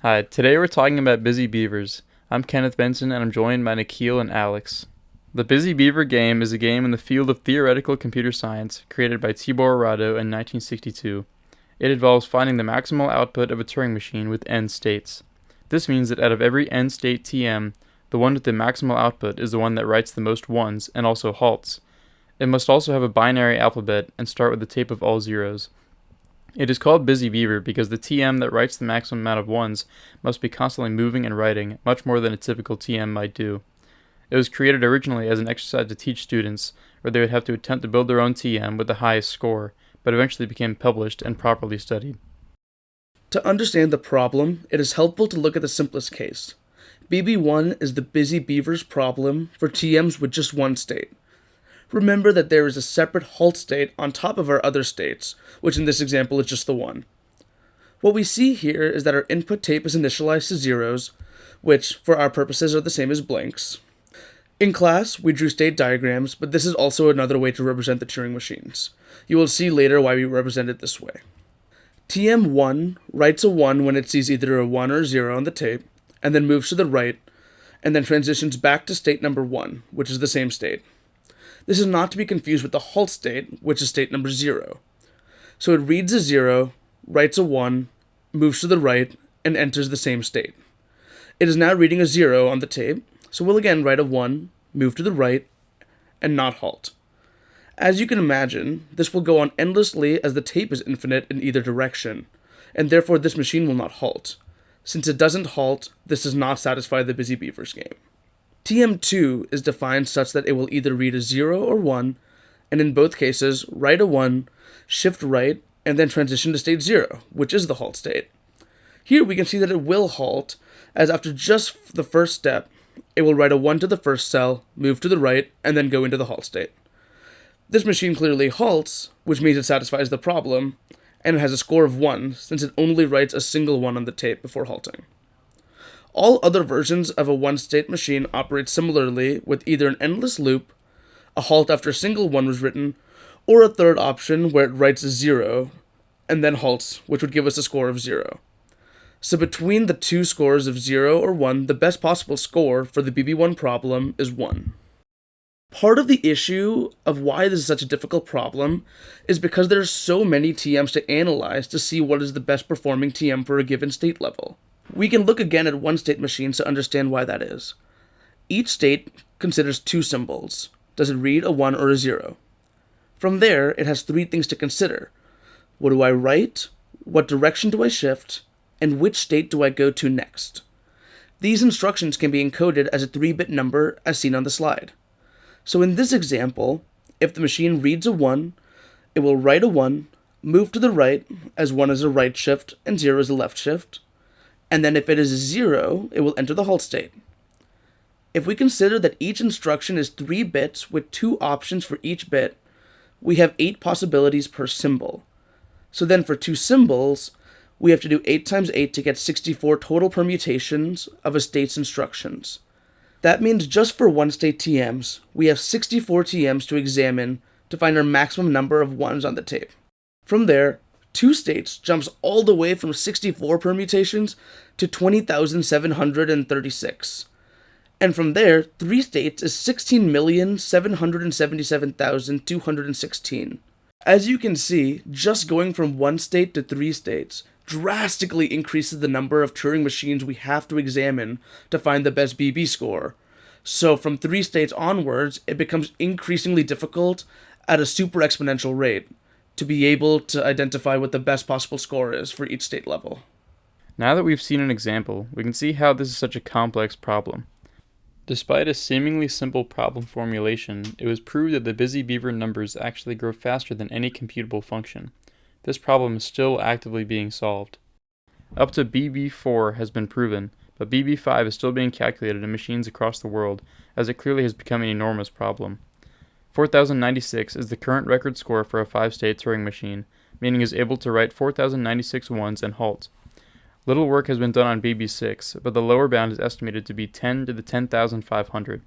Hi, today we're talking about Busy Beavers. I'm Kenneth Benson and I'm joined by Nikhil and Alex. The Busy Beaver game is a game in the field of theoretical computer science created by Tibor Rado in 1962. It involves finding the maximal output of a Turing machine with n states. This means that out of every n state TM, the one with the maximal output is the one that writes the most ones and also halts. It must also have a binary alphabet and start with a tape of all zeros. It is called Busy Beaver because the TM that writes the maximum amount of ones must be constantly moving and writing, much more than a typical TM might do. It was created originally as an exercise to teach students, where they would have to attempt to build their own TM with the highest score, but eventually became published and properly studied. To understand the problem, it is helpful to look at the simplest case. BB1 is the Busy Beavers problem for TMs with just one state. Remember that there is a separate halt state on top of our other states, which in this example is just the one. What we see here is that our input tape is initialized to zeros, which, for our purposes, are the same as blanks. In class, we drew state diagrams, but this is also another way to represent the Turing machines. You will see later why we represent it this way. TM1 writes a 1 when it sees either a 1 or a 0 on the tape, and then moves to the right, and then transitions back to state number 1, which is the same state. This is not to be confused with the halt state, which is state number 0. So it reads a 0, writes a 1, moves to the right, and enters the same state. It is now reading a 0 on the tape, so we'll again write a 1, move to the right, and not halt. As you can imagine, this will go on endlessly as the tape is infinite in either direction, and therefore this machine will not halt. Since it doesn't halt, this does not satisfy the Busy Beavers game. TM2 is defined such that it will either read a 0 or 1, and in both cases, write a 1, shift right, and then transition to state 0, which is the halt state. Here we can see that it will halt, as after just the first step, it will write a 1 to the first cell, move to the right, and then go into the halt state. This machine clearly halts, which means it satisfies the problem, and it has a score of 1, since it only writes a single 1 on the tape before halting. All other versions of a one-state machine operate similarly with either an endless loop, a halt after a single 1 was written, or a third option where it writes a 0 and then halts, which would give us a score of 0. So between the two scores of 0 or 1, the best possible score for the BB1 problem is 1. Part of the issue of why this is such a difficult problem is because there are so many TMs to analyze to see what is the best performing TM for a given state level. We can look again at one-state machines to understand why that is. Each state considers two symbols. Does it read a 1 or a 0? From there, it has three things to consider. What do I write? What direction do I shift? And which state do I go to next? These instructions can be encoded as a 3-bit number as seen on the slide. So in this example, if the machine reads a 1, it will write a 1, move to the right, as 1 is a right shift and 0 is a left shift, and then if it is a 0, it will enter the halt state. If we consider that each instruction is 3 bits with 2 options for each bit, we have 8 possibilities per symbol. So then for 2 symbols, we have to do 8 times 8 to get 64 total permutations of a state's instructions. That means just for one-state TMs, we have 64 TMs to examine to find our maximum number of 1s on the tape. From there, 2 states jumps all the way from 64 permutations to 20,736. And from there, 3 states is 16,777,216. As you can see, just going from 1 state to 3 states drastically increases the number of Turing machines we have to examine to find the best BB score. So from 3 states onwards, it becomes increasingly difficult at a super exponential rate to be able to identify what the best possible score is for each state level. Now that we've seen an example, we can see how this is such a complex problem. Despite a seemingly simple problem formulation, it was proved that the Busy Beaver numbers actually grow faster than any computable function. This problem is still actively being solved. Up to BB4 has been proven, but BB5 is still being calculated in machines across the world, as it clearly has become an enormous problem. 4096 is the current record score for a 5-state Turing machine, meaning it is able to write 4096 ones and halt. Little work has been done on BB6, but the lower bound is estimated to be 10 to the 10,500.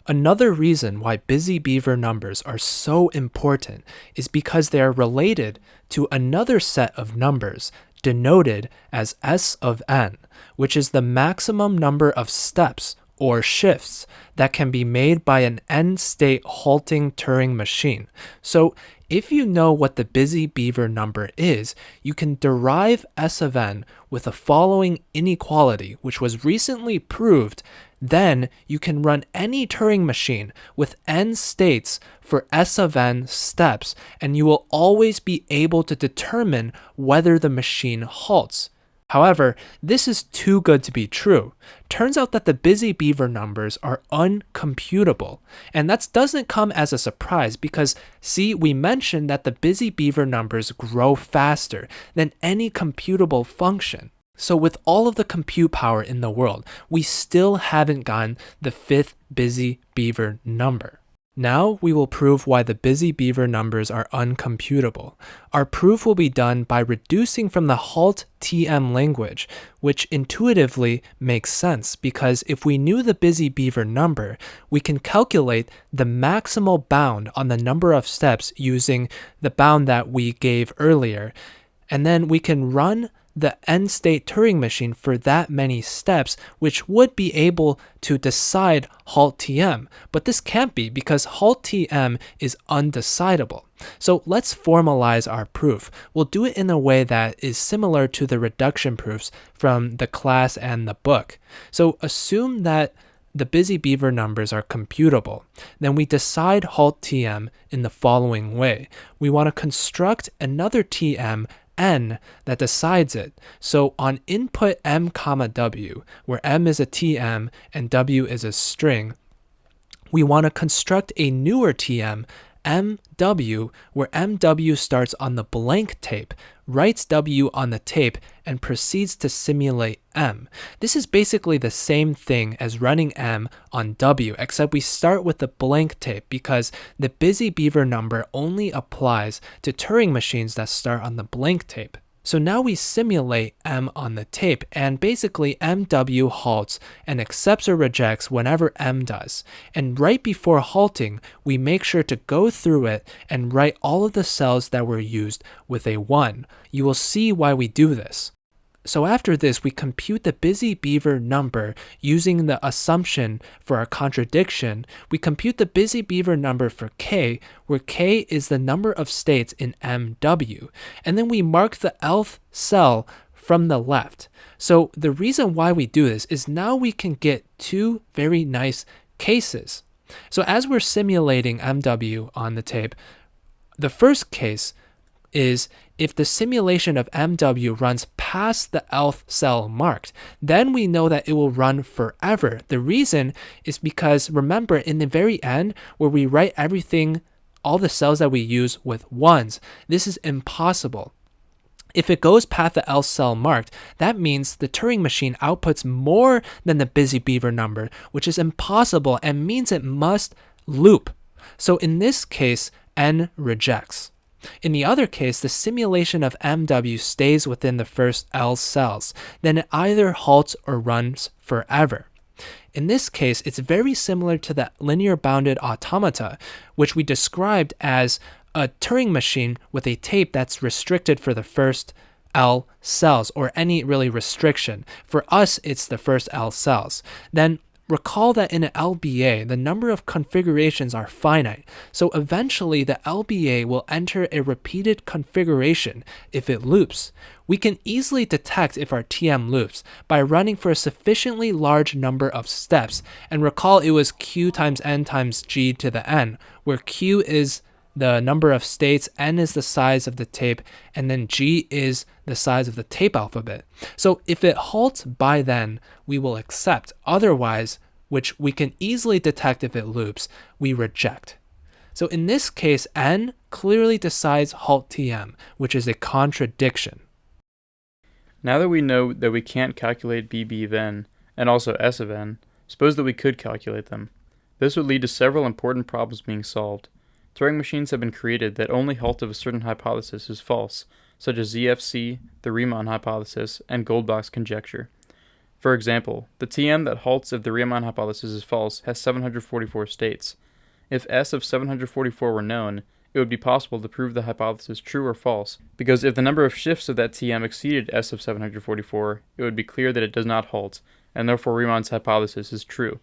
Another reason why Busy Beaver numbers are so important is because they are related to another set of numbers denoted as S of n, which is the maximum number of steps or shifts that can be made by an n-state halting Turing machine. So if you know what the busy beaver number is, you can derive S of n with the following inequality, which was recently proved. Then you can run any Turing machine with n states for S of n steps, and you will always be able to determine whether the machine halts. However, this is too good to be true. Turns out that the busy beaver numbers are uncomputable. And that doesn't come as a surprise because, see, we mentioned that the busy beaver numbers grow faster than any computable function. So with all of the compute power in the world, we still haven't gotten the fifth busy beaver number. Now we will prove why the busy beaver numbers are uncomputable. Our proof will be done by reducing from the halt TM language, which intuitively makes sense because if we knew the busy beaver number, we can calculate the maximal bound on the number of steps using the bound that we gave earlier, and then we can run the n-state Turing machine for that many steps, which would be able to decide halt TM. But this can't be because halt TM is undecidable. So let's formalize our proof. We'll do it in a way that is similar to the reduction proofs from the class and the book. So assume that the busy beaver numbers are computable. Then we decide halt TM in the following way. We want to construct another TM n that decides it. So on input m comma w, where m is a tm and w is a string, we want to construct a newer tm, mw, where mw starts on the blank tape, writes w on the tape, and proceeds to simulate m. This is basically the same thing as running m on w, except we start with the blank tape because the busy beaver number only applies to Turing machines that start on the blank tape. So now we simulate m on the tape, and basically mw halts and accepts or rejects whenever m does. And right before halting, we make sure to go through it and write all of the cells that were used with a 1. You will see why we do this. So after this, we compute the busy beaver number using the assumption for our contradiction. We compute the busy beaver number for k, where k is the number of states in mw. And then we mark the lth cell from the left. So the reason why we do this is now we can get two very nice cases. So as we're simulating mw on the tape, the first case is if the simulation of MW runs past the lth cell marked, then we know that it will run forever. The reason is because, remember, in the very end, where we write everything, all the cells that we use with 1s, this is impossible. If it goes past the lth cell marked, that means the Turing machine outputs more than the busy beaver number, which is impossible and means it must loop. So in this case, n rejects. In the other case, the simulation of MW stays within the first L cells. Then it either halts or runs forever. In this case, it's very similar to the linear bounded automata, which we described as a Turing machine with a tape that's restricted for the first L cells, or any really restriction. For us, it's the first L cells. Then recall that in an LBA, the number of configurations are finite, so eventually the LBA will enter a repeated configuration if it loops. We can easily detect if our TM loops by running for a sufficiently large number of steps, and recall it was q times n times g to the n, where q is the number of states, n is the size of the tape, and then g is the size of the tape alphabet. So if it halts by then, we will accept. Otherwise, which we can easily detect if it loops, we reject. So in this case, n clearly decides halt TM, which is a contradiction. Now that we know that we can't calculate BB of n, and also S of n, suppose that we could calculate them. This would lead to several important problems being solved. Turing machines have been created that only halt if a certain hypothesis is false, such as ZFC, the Riemann hypothesis, and Goldbach's conjecture. For example, the TM that halts if the Riemann hypothesis is false has 744 states. If S of 744 were known, it would be possible to prove the hypothesis true or false, because if the number of shifts of that TM exceeded S of 744, it would be clear that it does not halt, and therefore Riemann's hypothesis is true.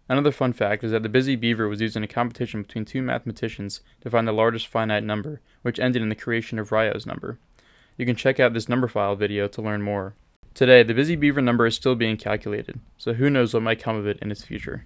Another fun fact is that the busy beaver was used in a competition between two mathematicians to find the largest finite number, which ended in the creation of Ryo's number. You can check out this number file video to learn more. Today, the busy beaver number is still being calculated, so who knows what might come of it in its future.